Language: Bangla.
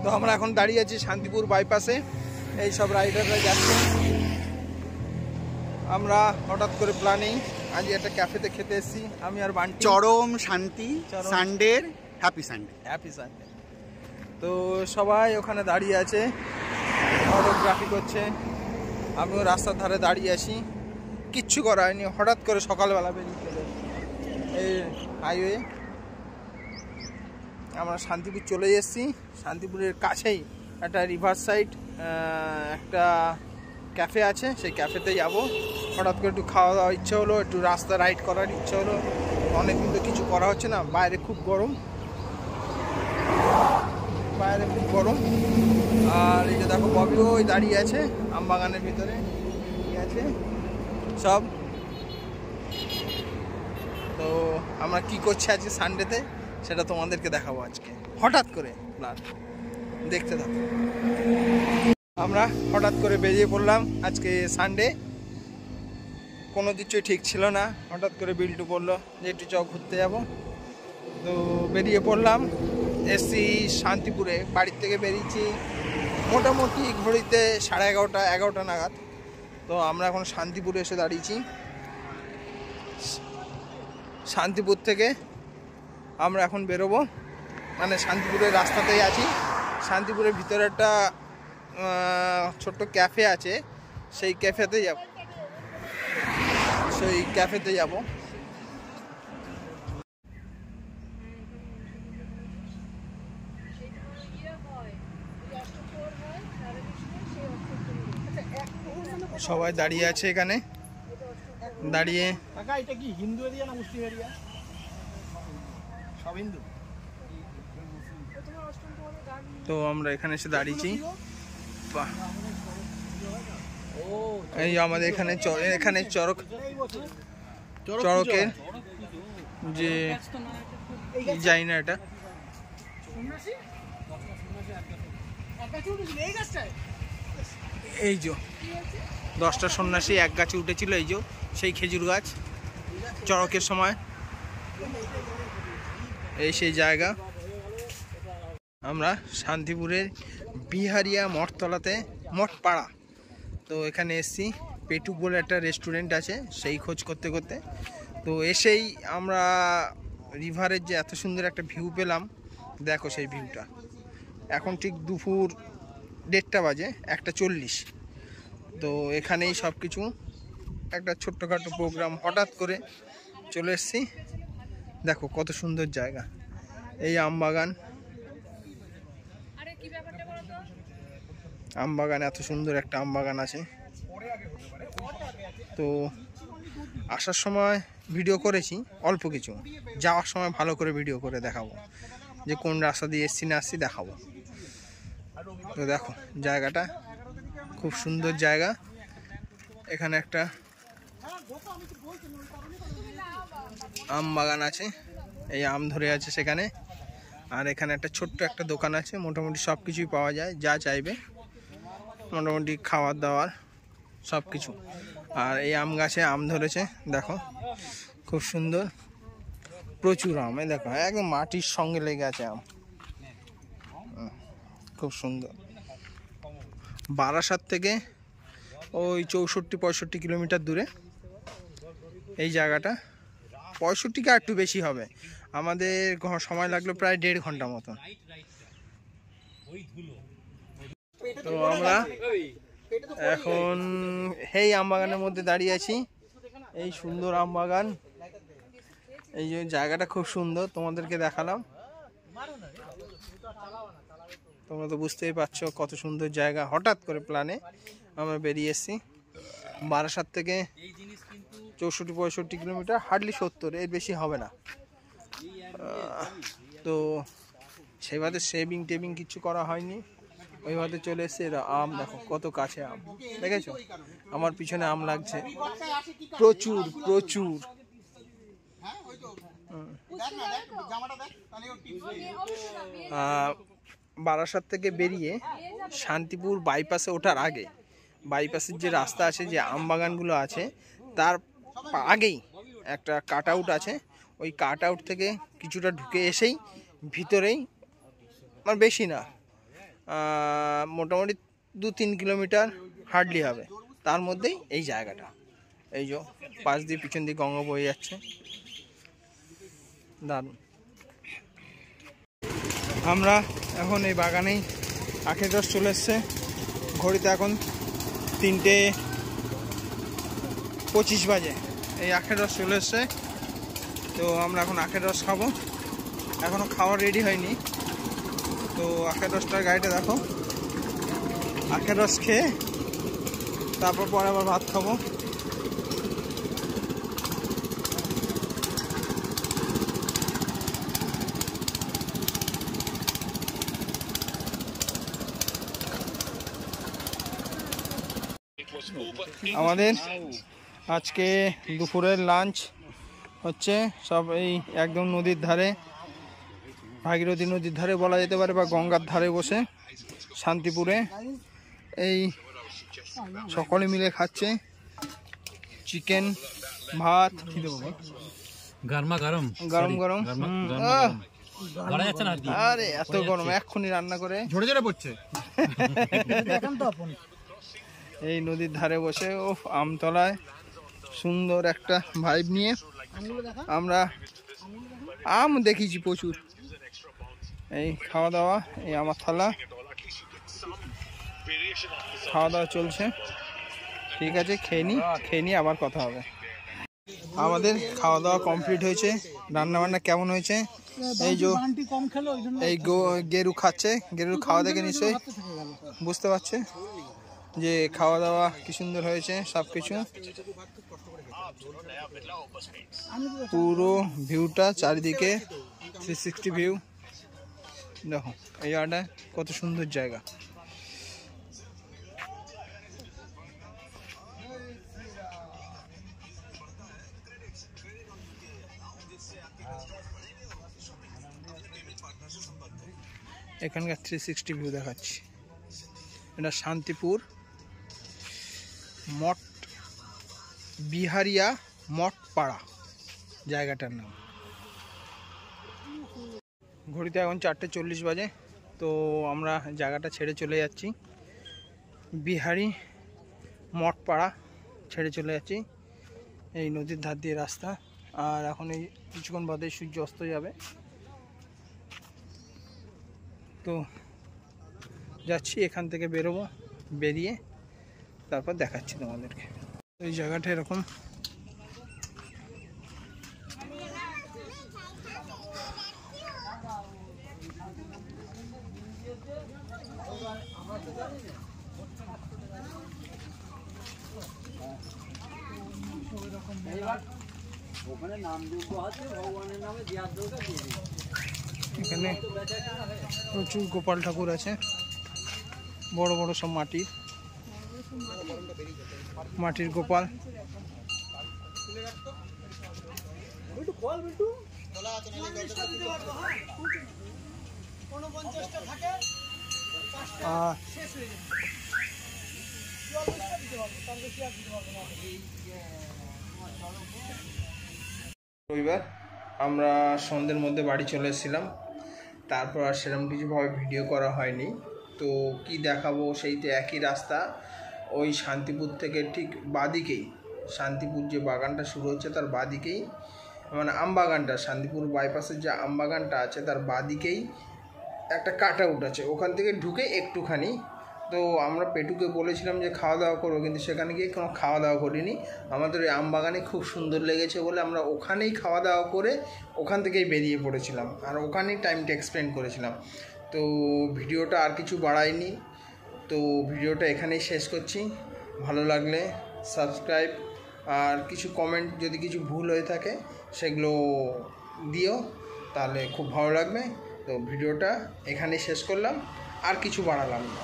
তো আমরা এখন দাঁড়িয়ে আছি শান্তিপুর বাইপাসে, এই সব রাইডাররা যাচ্ছে। আমরা হঠাৎ করে প্ল্যানিং আজ একটা ক্যাফেতে খেতে এসেছি আমি আর বান্টি। চরম শান্তি সানডের হ্যাপি সানডে। Happy Sunday. তো সবাই ওখানে দাঁড়িয়ে আছে, ফটোগ্রাফি করছে, আমিও রাস্তার ধারে দাঁড়িয়ে আছি। কিচ্ছু করা হয়নি, হঠাৎ করে সকালবেলা বেরিয়ে চলে এই হাইওয়ে। আমরা শান্তিপুর চলে এসেছি। শান্তিপুরের কাছেই একটা রিভার সাইড একটা ক্যাফে আছে, সেই ক্যাফেতে যাব। হঠাৎ করে একটু খাওয়া দাওয়ার ইচ্ছে হলো, একটু রাস্তা রাইড করার ইচ্ছে হলো। অনেকদিন তো কিছু করা হচ্ছে না, বাইরে খুব গরম, বাইরে খুব গরম। আর এই যে দেখো ববিও ওই দাঁড়িয়ে আছে আমবাগানের ভিতরে আছে সব। তো আমরা কি করছি আজকে সানডেতে সেটা তোমাদেরকে দেখাবো আজকে, হঠাৎ করে প্ল্যান, দেখতে থাকো। আমরা হঠাৎ করে বেরিয়ে পড়লাম আজকে সানডে, কোনো কিছুই ঠিক ছিল না। হঠাৎ করে বিল্টু বললো যে একটু চক ঘুরতে যাব, তো বেরিয়ে পড়লাম। এসছি শান্তিপুরে, বাড়ির থেকে বেরিয়েছি মোটামুটি ঘড়িতে 11:30 11টা নাগাদ। তো আমরা এখন শান্তিপুরে এসে দাঁড়িয়েছি। শান্তিপুর থেকে আমরা এখন বেরোবো, মানে শান্তিপুরের রাস্তাতেই আছি। শান্তিপুরের ভিতরে একটা ছোট্ট ক্যাফে আছে, সেই ক্যাফেতে যাব, সেই ক্যাফেতে যাব। সবাই দাঁড়িয়ে আছে এখানে, দাঁড়িয়ে। এটা কি হিন্দু এরিয়া না মুসলিম এরিয়া? সব হিন্দু। তো আমরা এখানে এসে দাঁড়িয়েছি। এই আমাদের এখানে এখানে চড়কের যে যাই না এটা, এই যে 10টা সন্ন্যাসী এক গাছে উঠেছিল, এই যে সেই খেজুর গাছ চড়কের সময়, এই সেই জায়গা। আমরা শান্তিপুরের বিহারিয়া মঠতলাতে, মঠপাড়া, তো এখানে এসছি। পেটুক বলে একটা রেস্টুরেন্ট আছে, সেই খোঁজ করতে করতে তো এসেই আমরা রিভারের যে এত সুন্দর একটা ভিউ পেলাম, দেখো সেই ভিউটা। এখন ঠিক দুপুর 1:30 বাজে, 1:40। তো এখানেই সব কিছু, একটা ছোট্টখাটো প্রোগ্রাম হঠাৎ করে চলে এসেছি। দেখো কত সুন্দর জায়গা, এই আমবাগান, আমবাগান, এত সুন্দর একটা আমবাগান আছে। তো আসার সময় ভিডিও করেছি অল্প কিছু, যাওয়ার সময় ভালো করে ভিডিও করে দেখাবো, যে কোন রাস্তা দিয়ে এসছি না আসছি দেখাবো। তো দেখো জায়গাটা খুব সুন্দর জায়গা। এখানে একটা আম বাগান আছে, এই আম ধরে আছে সেখানে। আর এখানে একটা ছোট্ট একটা দোকান আছে, মোটামুটি সব কিছুই পাওয়া যায়, যা চাইবে, মোটামুটি খাওয়ার দাওয়ার সব কিছু। আর এই আম গাছে আম ধরেছে, দেখো খুব সুন্দর, প্রচুর আম। এই দেখো একদম মাটির সঙ্গে লেগে আছে আম, খুব সুন্দর। বারাসাত থেকে ওই 64-65 কিলোমিটার দূরে এই জায়গাটা, 65 কি একটু বেশি হবে। আমাদের সময় লাগলো প্রায় 1.5 ঘন্টা মতন। তো আমরা এখন এই আমবাগানের মধ্যে দাঁড়িয়ে আছি, এই সুন্দর আমবাগান। এই যে জায়গাটা খুব সুন্দর, তোমাদেরকে দেখালাম, তোমরা তো বুঝতেই পারছো কত সুন্দর জায়গা। হঠাৎ করে প্ল্যানে আমরা বেরিয়ে এসেছি। বারাসাত থেকে 64-65 কিলোমিটার, হার্ডলি 70, এর বেশি হবে না। তো সেভাবে সেভিং টেভিং কিছু করা হয়নি, ওইভাবে চলে এসছে। আম দেখো কত কাছে আম, দেখেছো? আমার পিছনে আম লাগছে প্রচুর প্রচুর। বারাসাত থেকে বেরিয়ে শান্তিপুর বাইপাসে ওঠার আগে, বাইপাসের যে রাস্তা আছে, যে আম বাগানগুলো আছে, তার আগেই একটা কাট আউট আছে। ওই কাট আউট থেকে কিছুটা ঢুকে এসেই ভিতরেই, মানে বেশি না, মোটামুটি 2-3 কিলোমিটার হার্ডলি হবে, তার মধ্যেই এই জায়গাটা। এই যে পাশ দিয়ে পিছন দিয়ে গঙ্গা বয়ে যাচ্ছে, দারুণ। আমরা এখন এই বাগানেই আখের রস চলে এসছে, ঘড়িতে এখন 3:25 বাজে। এই আখের রস চলে এসছে, তো আমরা এখন আখের রস খাবো। এখনও খাওয়া রেডি হয়নি, তো আখের রসটার গাড়িটা দেখো। আখের রস খেয়ে তারপর পরে আবার ভাত খাবো। আমাদের আজকে দুপুরের লাঞ্চ হচ্ছে সব এই একদম নদীর ধারে, ভাগীরথী নদীর ধারে বলা যেতে পারে, বা গঙ্গার ধারে বসে শান্তিপুরে এই সকলে মিলে খাচ্ছে চিকেন, ভাত, গরমা গরম গরম গরম। আরে এত গরম, এক্ষুনি রান্না করে ঝরে ঝরে পড়ছে। এই নদীর ধারে বসে ও আমতলায় সুন্দর একটা ভাইব নিয়ে আমরা আম দেখিছি প্রচুর। এই খাওয়া দাওয়া, এই আমার থালা, খাওয়া দাওয়া চলছে। ঠিক আছে, খেয়ে নিয়ে আবার কথা হবে। আমাদের খাওয়া দাওয়া কমপ্লিট হয়েছে। রান্না বান্না কেমন হয়েছে? এই যে এই গেরু খাচ্ছে, গেরুর খাওয়া দেখে নিশ্চয়ই বুঝতে পারছে যে খাওয়া দাওয়া কি সুন্দর হয়েছে। সব কিছু পুরো ভিউটা চারিদিকে 360 ভিউ দেখো। এই জায়গাটা কত সুন্দর জায়গা। এখানকার 360 ভিউ দেখাচ্ছি। এটা শান্তিপুর মঠ, বিহারিয়া মঠ পাড়া জায়গাটার নাম। ঘড়িতে এখন 4:40 বাজে, তো আমরা জায়গাটা ছেড়ে চলে যাচ্ছি। বিহারি মঠ পাড়া ছেড়ে চলে যাচ্ছি। এই নদীর ধার দিয়ে রাস্তা, আর এখন এই কিছুক্ষণ বাদে সূর্য অস্ত যাবে। তো যাচ্ছি, এখান থেকে বেরোবো, বেরিয়ে তারপর দেখাচ্ছি তোমাদেরকে। এই জায়গাটা এরকম। এখানে প্রচুর গোপাল ঠাকুর আছে, বড় বড় সব মাটির গোপাল। রবিবার আমরা সন্ধ্যের মধ্যে বাড়ি চলে এসেছিলাম, তারপর আর সেরকম কিছুভাবে ভিডিও করা হয়নি। তো কি দেখাবো, সেই তো একই রাস্তা, ওই শান্তিপুর থেকে ঠিক বাদিকেই, শান্তিপুর যে বাগানটা শুরু হচ্ছে তার বাদিকেই, মানে আমবাগানটা, শান্তিপুর বাইপাসের যে আমবাগানটা আছে তার বাদিকেই একটা কাট আউট আছে, ওখান থেকে ঢুকে একটুখানি। তো আমরা পেটুকে বলেছিলাম যে খাওয়া দাওয়া করবো, কিন্তু সেখানে গিয়ে কোনো খাওয়া দাওয়া করিনি। আমাদের ওই আমবাগানে খুব সুন্দর লেগেছে বলে আমরা ওখানেই খাওয়া দাওয়া করে ওখান থেকেই বেরিয়ে পড়েছিলাম, আর ওখানেই টাইমটা এক্সপ্লেন করেছিলাম। তো ভিডিওটা আর কিছু বাড়াইনি, তো ভিডিওটা এখানেই শেষ করছি। ভালো লাগলে সাবস্ক্রাইব, আর কিছু কমেন্ট যদি কিছু ভুল হয়ে থাকে সেগুলো দিও, তাহলে খুব ভালো লাগবে। তো ভিডিওটা এখানেই শেষ করলাম, আর কিছু বাড়ালাম না।